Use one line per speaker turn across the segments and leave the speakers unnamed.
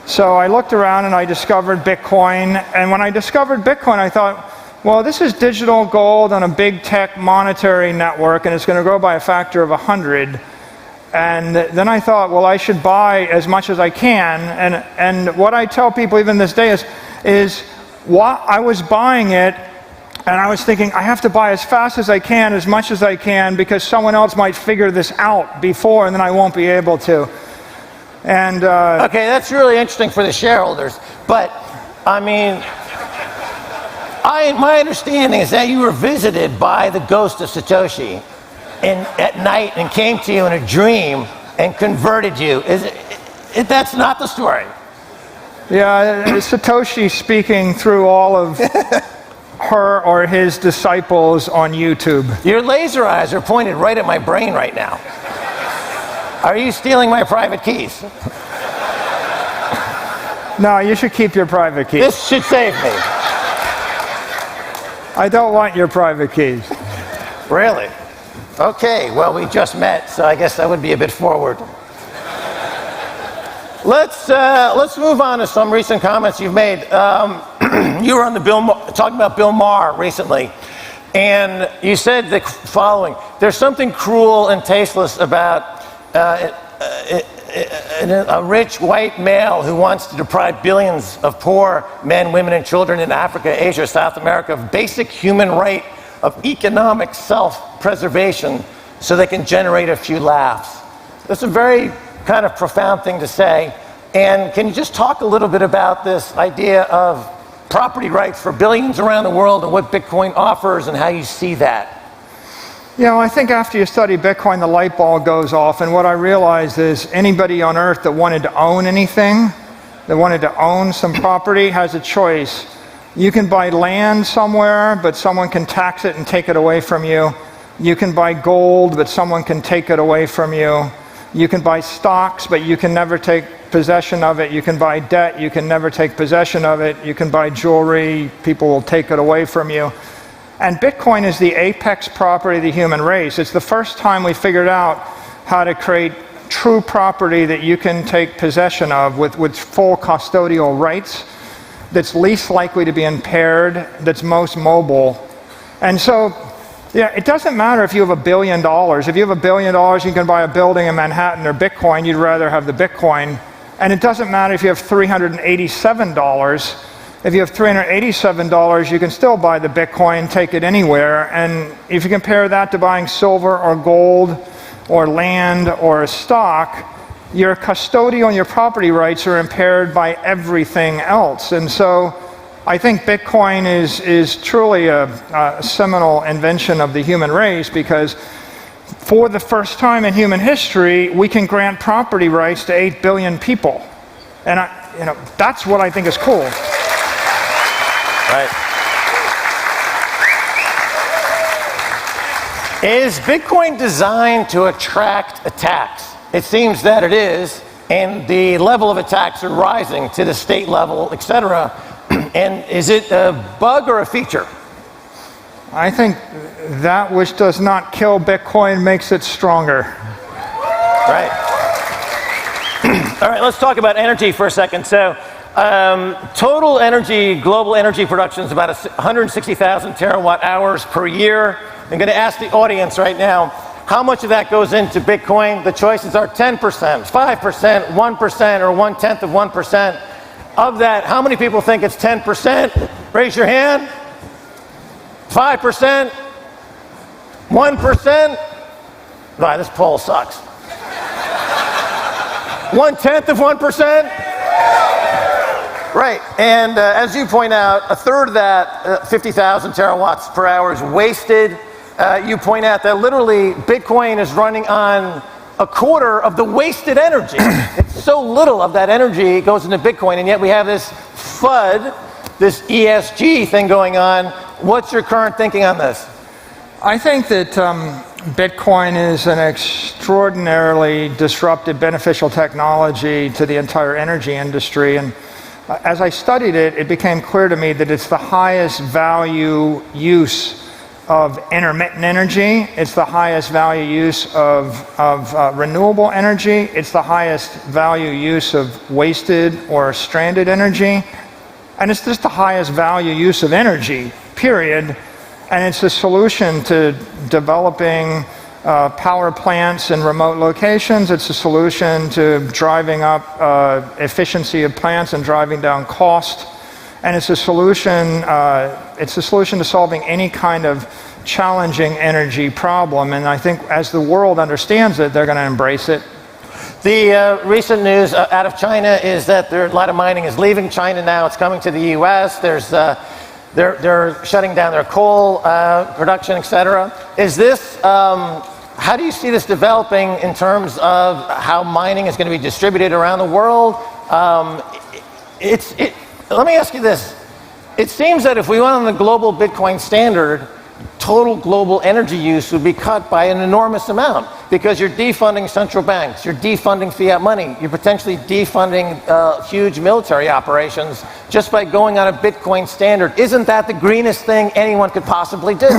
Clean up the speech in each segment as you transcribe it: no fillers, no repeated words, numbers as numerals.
So I looked around and I discovered Bitcoin. And when I discovered Bitcoin, I thought, well, this is digital gold on a big tech monetary network, and it's going to grow by a factor of 100. And then I thought, well, I should buy as much as I can. And what I tell people even this day is what I was buying it, and I was thinking, I have to buy as fast as I can, as much as I can, because someone else might figure this out before, and then I won't be able to. And
okay, that's really interesting for the shareholders. But I mean, my understanding is that you were visited by the ghost of Satoshi at night and came to you in a dream and converted you. That's not the story.
Yeah, Satoshi speaking through all of her or his disciples on YouTube.
Your laser eyes are pointed right at my brain right now. Are you stealing my private keys?
No, you should keep your private keys.
This should save me.
I don't want your private keys.
Really? Okay, well, we just met, so I guess that would be a bit forward. Let's move on to some recent comments you've made. You were on the talking about Bill Maher recently, and you said the following: there's something cruel and tasteless about a rich white male who wants to deprive billions of poor men, women, and children in Africa, Asia, South America of basic human right of economic self-preservation so they can generate a few laughs. That's a very kind of profound thing to say. And can you just talk a little bit about this idea of property rights for billions around the world and what Bitcoin offers and how you see that?
You know, I think after you study Bitcoin, the light bulb goes off, and what I realized is anybody on earth that wanted to own anything, that wanted to own some property, has a choice. You can buy land somewhere, but someone can tax it and take it away from you. You can buy gold, but someone can take it away from you. You can buy stocks, but you can never take possession of it. You can buy debt, you can never take possession of it. You can buy jewelry, people will take it away from you. And Bitcoin is the apex property of the human race. It's the first time we figured out how to create true property that you can take possession of with full custodial rights, that's least likely to be impaired, that's most mobile. And so, yeah, it doesn't matter if you have $1 billion. If you have $1 billion, you can buy a building in Manhattan or Bitcoin, you'd rather have the Bitcoin. And it doesn't matter if you have $387. If you have $387, you can still buy the Bitcoin, take it anywhere. And if you compare that to buying silver or gold or land or a stock, your custodial and your property rights are impaired by everything else. And so I think Bitcoin is truly a seminal invention of the human race, because for the first time in human history, we can grant property rights to 8 billion people. And that's what I think is cool.
Right. Is Bitcoin designed to attract attacks? It seems that it is, and the level of attacks are rising to the state level, etc. And is it a bug or a feature?
I think that which does not kill Bitcoin makes it stronger.
Right. All right, let's talk about energy for a second. So, total energy, global energy production is about 160,000 terawatt hours per year. I'm going to ask the audience right now, how much of that goes into Bitcoin? The choices are 10%, 5%, 1%, or 1/10 of 1%. Of that, how many people think it's 10%? Raise your hand. 5%? 1%? Right, this poll sucks. 1/10 of 1%? Right, and as you point out, a third of that, 50,000 terawatts per hour, is wasted. You point out that literally Bitcoin is running on a quarter of the wasted energy. It's so little of that energy goes into Bitcoin, and yet we have this FUD, this ESG thing going on. What's your current thinking on this?
I think that Bitcoin is an extraordinarily disruptive, beneficial technology to the entire energy industry. And as I studied it, it became clear to me that it's the highest value use of intermittent energy. It's the highest value use of renewable energy. It's the highest value use of wasted or stranded energy. And it's just the highest value use of energy, period. And it's a solution to developing power plants in remote locations. It's a solution to driving up efficiency of plants and driving down cost. And it's a solution to solving any kind of challenging energy problem. And I think as the world understands it, they're going to embrace it.
The recent news out of China is that a lot of mining is leaving China now. It's coming to the U.S. They're shutting down their coal production, etc. Is this? How do you see this developing in terms of how mining is going to be distributed around the world? Let me ask you this. It seems that if we went on the global Bitcoin standard, total global energy use would be cut by an enormous amount because you're defunding central banks, you're defunding fiat money, you're potentially defunding huge military operations just by going on a Bitcoin standard. Isn't that the greenest thing anyone could possibly do?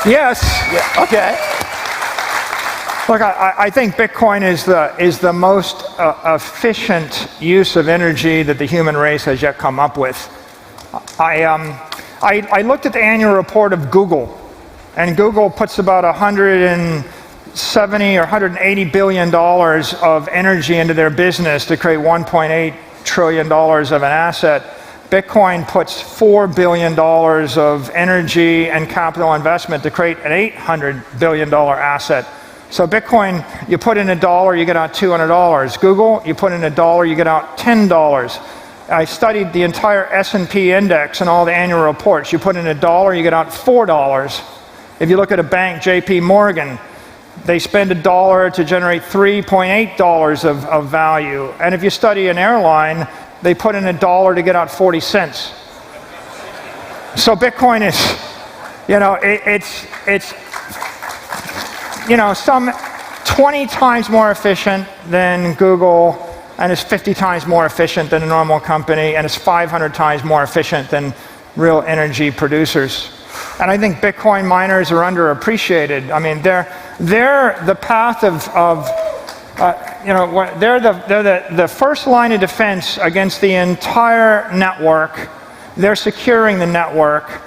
Yes.
Yeah, okay.
Look, I think Bitcoin is the most efficient use of energy that the human race has yet come up with. I looked at the annual report of Google, and Google puts about 170 or 180 billion dollars of energy into their business to create 1.8 trillion dollars of an asset. Bitcoin puts $4 billion of energy and capital investment to create an $800 billion asset. So Bitcoin, you put in $1, you get out $200. Google, you put in $1, you get out $10. I studied the entire S&P index and all the annual reports. You put in $1, you get out $4. If you look at a bank, JP Morgan, they spend $1 to generate $3.8 of value. And if you study an airline, they put in $1 to get out 40 cents. So Bitcoin is, it's some 20 times more efficient than Google, and it's 50 times more efficient than a normal company, and it's 500 times more efficient than real energy producers. And I think Bitcoin miners are underappreciated. I mean, they're the path they're the first line of defense against the entire network. They're securing the network.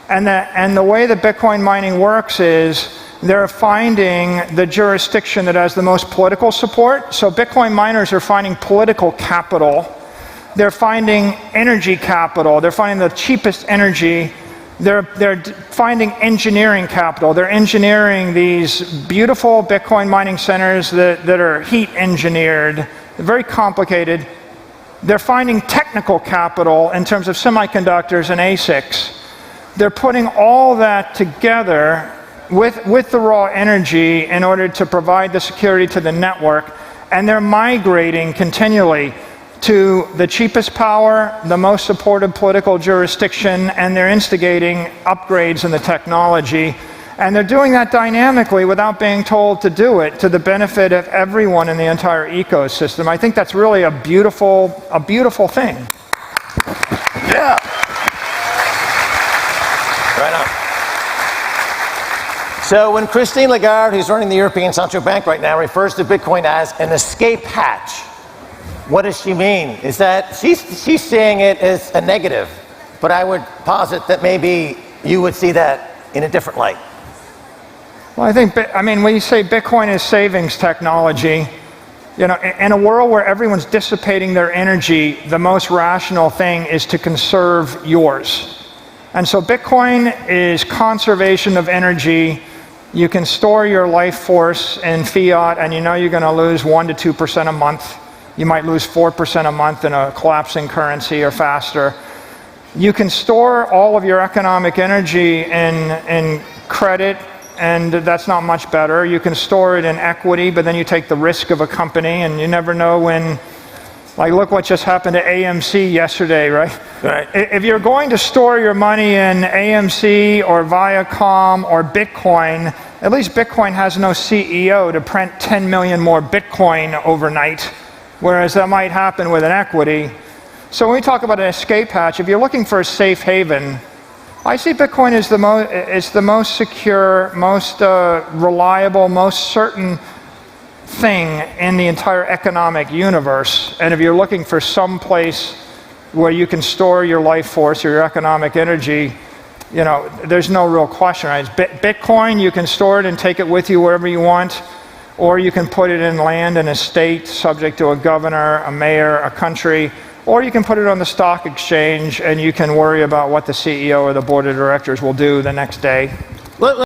And the way that Bitcoin mining works is they're finding the jurisdiction that has the most political support. So Bitcoin miners are finding political capital. They're finding energy capital. They're finding the cheapest energy. They're finding engineering capital. They're engineering these beautiful Bitcoin mining centers that are heat engineered. They're very complicated. They're finding technical capital in terms of semiconductors and ASICs. They're putting all that together with the raw energy in order to provide the security to the network, and they're migrating continually to the cheapest power, the most supported political jurisdiction, and they're instigating upgrades in the technology. And they're doing that dynamically without being told to do it, to the benefit of everyone in the entire ecosystem. I think that's really a beautiful thing.
Yeah. Right on. So when Christine Lagarde, who's running the European Central Bank right now, refers to Bitcoin as an escape hatch, what does she mean? Is that she's seeing it as a negative, but I would posit that maybe you would see that in a different light.
Well, when you say Bitcoin is savings technology, in a world where everyone's dissipating their energy, the most rational thing is to conserve yours. And so Bitcoin is conservation of energy. You can store your life force in fiat, and you're going to lose 1 to 2% a month. You might lose 4% a month in a collapsing currency or faster. You can store all of your economic energy in credit, and that's not much better. You can store it in equity, but then you take the risk of a company, and you never know when. Like, look what just happened to AMC yesterday, right?
Right.
If you're going to store your money in AMC or Viacom or Bitcoin, at least Bitcoin has no CEO to print 10 million more Bitcoin overnight, whereas that might happen with an equity. So when we talk about an escape hatch, if you're looking for a safe haven, I see Bitcoin as it's the most secure, most reliable, most certain thing in the entire economic universe. And if you're looking for some place where you can store your life force or your economic energy, you know, there's no real question. Right? Bitcoin, you can store it and take it with you wherever you want, or you can put it in land in a state subject to a governor, a mayor, a country, or you can put it on the stock exchange and you can worry about what the CEO or the board of directors will do the next day.